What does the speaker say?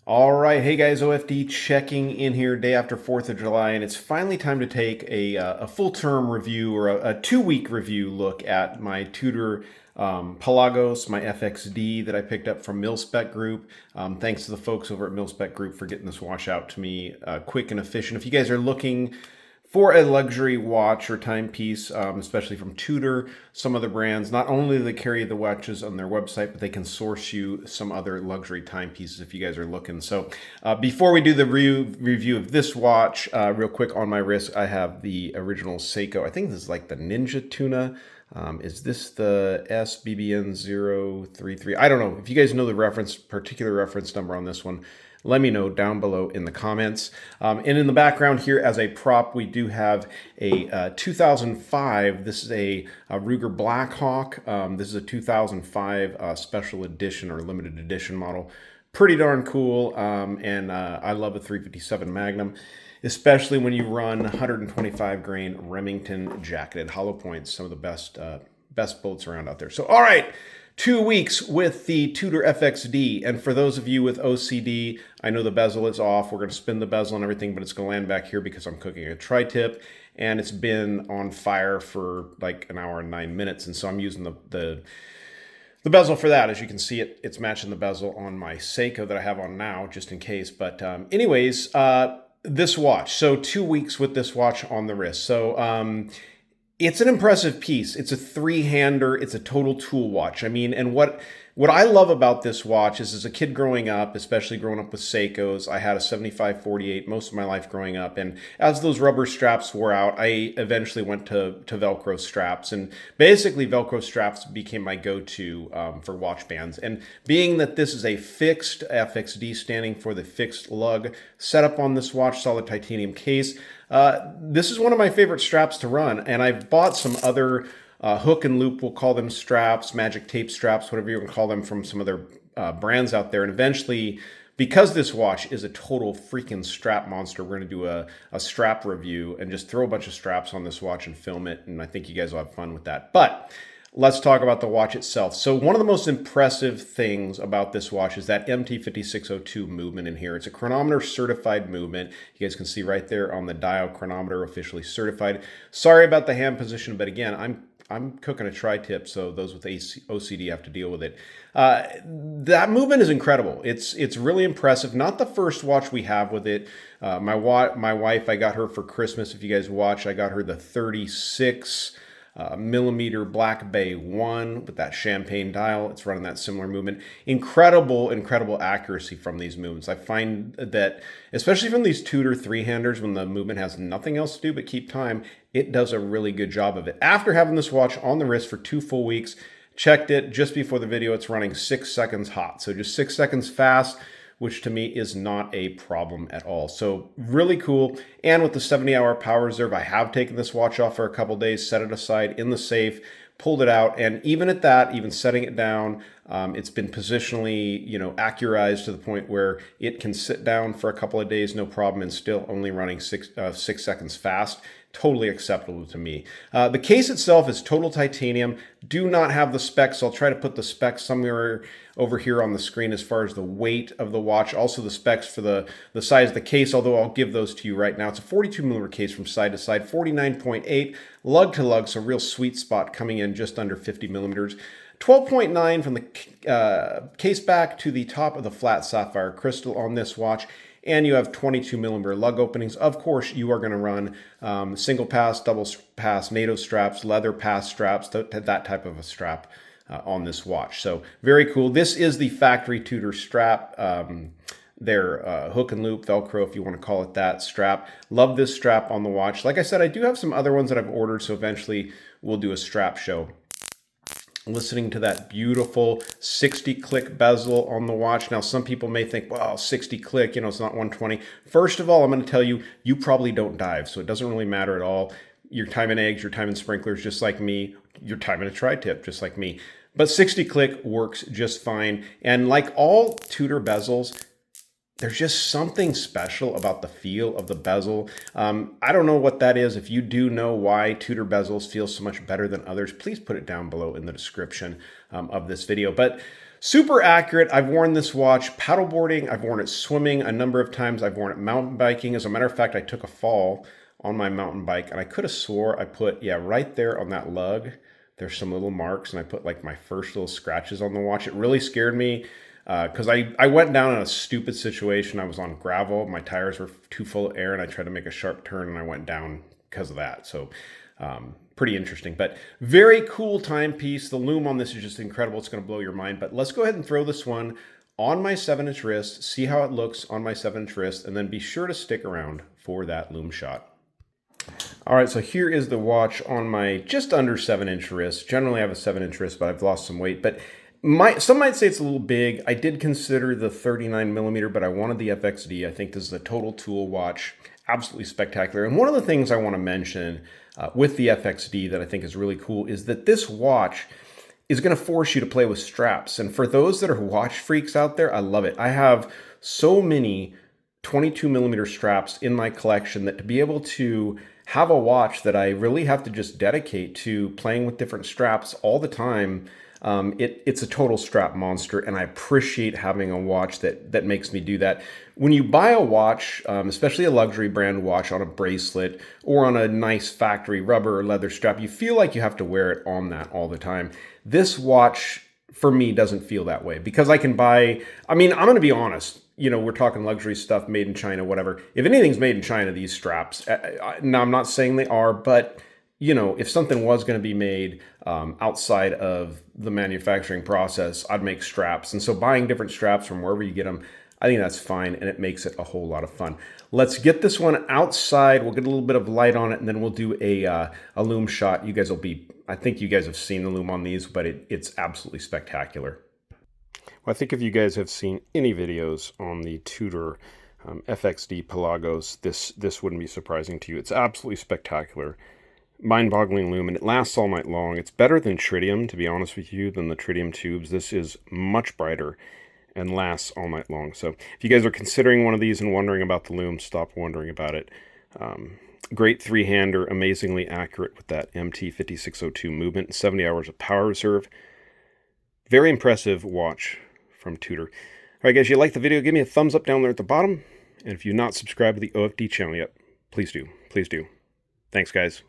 All right, hey guys, OFD checking in here day after 4th of July, and it's finally time to take a full-term review or a 2-week review look at my Tudor Pelagos, my FXD that I picked up from Milspec Group. Thanks to the folks over at Milspec Group for getting this watch out to me quick and efficient. If you guys are looking for a luxury watch or timepiece, especially from Tudor, some other brands, not only do they carry the watches on their website, but they can source you some other luxury timepieces if you guys are looking. So before we do the review of this watch, real quick on my wrist, I have the original Seiko. I think this is like the Ninja Tuna. Is this the SBBN033? I don't know. If you guys know the particular reference number on this one, let me know down below in the comments. And in the background here as a prop, we do have a 2005. This is a Ruger Blackhawk. This is a 2005 special edition or limited edition model. Pretty darn cool. And I love a 357 Magnum, especially when you run 125 grain Remington jacketed hollow points. Some of the best bolts around out there. So, all right. 2 weeks with the Tudor FXD, and for those of you with OCD, I know the bezel is off. We're going to spin the bezel and everything, but it's going to land back here because I'm cooking a tri-tip, and it's been on fire for like an hour and 9 minutes, and so I'm using the bezel for that. As you can see, it's matching the bezel on my Seiko that I have on now, just in case. But anyways, this watch. So 2 weeks with this watch on the wrist. So it's an impressive piece. It's a three-hander. It's a total tool watch. I mean, and what I love about this watch is as a kid growing up, especially growing up with Seikos, I had a 75-48 most of my life growing up. And as those rubber straps wore out, I eventually went to Velcro straps. And basically, Velcro straps became my go-to for watch bands. And being that this is a fixed FXD, standing for the fixed lug setup on this watch, solid titanium case, this is one of my favorite straps to run, and I've bought some other hook and loop, we'll call them straps, magic tape straps, whatever you want to call them, from some other brands out there. And eventually, because this watch is a total freaking strap monster, we're going to do a strap review and just throw a bunch of straps on this watch and film it, and I think you guys will have fun with that. But let's talk about the watch itself. So one of the most impressive things about this watch is that MT5602 movement in here. It's a chronometer certified movement. You guys can see right there on the dial, chronometer officially certified. Sorry about the hand position, but again, I'm cooking a tri-tip, so those with OCD have to deal with it. That movement is incredible. It's really impressive. Not the first watch we have with it. My wife, I got her for Christmas. If you guys watch, I got her the 36 millimeter Black Bay 1 with that champagne dial. It's running that similar movement. Incredible accuracy from these movements. I find that, especially from these Tudor three-handers, when the movement has nothing else to do but keep time, it does a really good job of it. After having this watch on the wrist for 2 full weeks, checked it just before the video, it's running 6 seconds hot. So just 6 seconds fast, which to me is not a problem at all. So really cool. And with the 70-hour power reserve, I have taken this watch off for a couple days, set it aside in the safe, pulled it out, and even at that, even setting it down, it's been positionally, accurized to the point where it can sit down for a couple of days, no problem, and still only running 6 seconds fast. Totally acceptable to me. The case itself is total titanium. Do not have the specs. I'll try to put the specs somewhere over here on the screen as far as the weight of the watch. Also the specs for the size of the case, although I'll give those to you right now. It's a 42 millimeter case from side to side, 49.8 lug to lug, so real sweet spot coming in just under 50 millimeters. 12.9 from the case back to the top of the flat sapphire crystal on this watch. And you have 22 millimeter lug openings. Of course, you are going to run single pass, double pass, NATO straps, leather pass straps, that type of a strap on this watch. So very cool. This is the factory Tudor strap. Their hook and loop, Velcro, if you want to call it that, strap. Love this strap on the watch. Like I said, I do have some other ones that I've ordered, so eventually we'll do a strap show. Listening to that beautiful 60-click bezel on the watch. Now, some people may think, well, 60-click, it's not 120. First of all, I'm going to tell you, you probably don't dive, so it doesn't really matter at all. You're timing eggs, you're timing sprinklers just like me. You're timing a tri-tip just like me. But 60-click works just fine. And like all Tudor bezels, there's just something special about the feel of the bezel. I don't know what that is. If you do know why Tudor bezels feel so much better than others, please put it down below in the description of this video. But Super accurate. I've worn this watch paddleboarding. I've worn it swimming a number of times. I've worn it mountain biking. As a matter of fact, I took a fall on my mountain bike, and I could have swore I put, yeah, right there on that lug, there's some little marks, and I put like my first little scratches on the watch. It really scared me because I went down in a stupid situation. I was on gravel. My tires were too full of air, and I tried to make a sharp turn, and I went down because of that. So pretty interesting, but very cool timepiece. The lume on this is just incredible. It's going to blow your mind. But let's go ahead and throw this one on my 7-inch wrist, see how it looks on my 7-inch wrist, and then be sure to stick around for that lume shot. All right, so here is the watch on my just under 7-inch wrist. Generally, I have a 7-inch wrist, but I've lost some weight. But some might say it's a little big. I did consider the 39 millimeter, but I wanted the FXD. I think this is a total tool watch. Absolutely spectacular. And one of the things I want to mention with the FXD that I think is really cool is that this watch is going to force you to play with straps. And for those that are watch freaks out there, I love it. I have so many 22 millimeter straps in my collection that to be able to have a watch that I really have to just dedicate to playing with different straps all the time, it's a total strap monster, and I appreciate having a watch that makes me do that. When you buy a watch, especially a luxury brand watch on a bracelet or on a nice factory rubber or leather strap, you feel like you have to wear it on that all the time. This watch, for me, doesn't feel that way because I can buy, I mean, I'm going to be honest, you know, we're talking luxury stuff made in China, whatever. If anything's made in China, these straps, now I'm not saying they are, but you know, if something was going to be made outside of the manufacturing process, I'd make straps. And so buying different straps from wherever you get them, I think that's fine, and it makes it a whole lot of fun. Let's get this one outside. We'll get a little bit of light on it, and then we'll do a lume shot. You guys will be, I think you guys have seen the lume on these, but it's absolutely spectacular. Well, I think if you guys have seen any videos on the Tudor FXD Pelagos, this wouldn't be surprising to you. It's absolutely spectacular. Mind-boggling lume, and it lasts all night long. It's better than tritium, to be honest with you, than the tritium tubes. This is much brighter and lasts all night long. So if you guys are considering one of these and wondering about the lume, stop wondering about it. Great three-hander, amazingly accurate with that MT5602 movement, 70 hours of power reserve. Very impressive watch from Tudor. All right, guys, you like the video, give me a thumbs up down there at the bottom. And if you've not subscribed to the OFD channel yet, please do. Please do. Thanks, guys.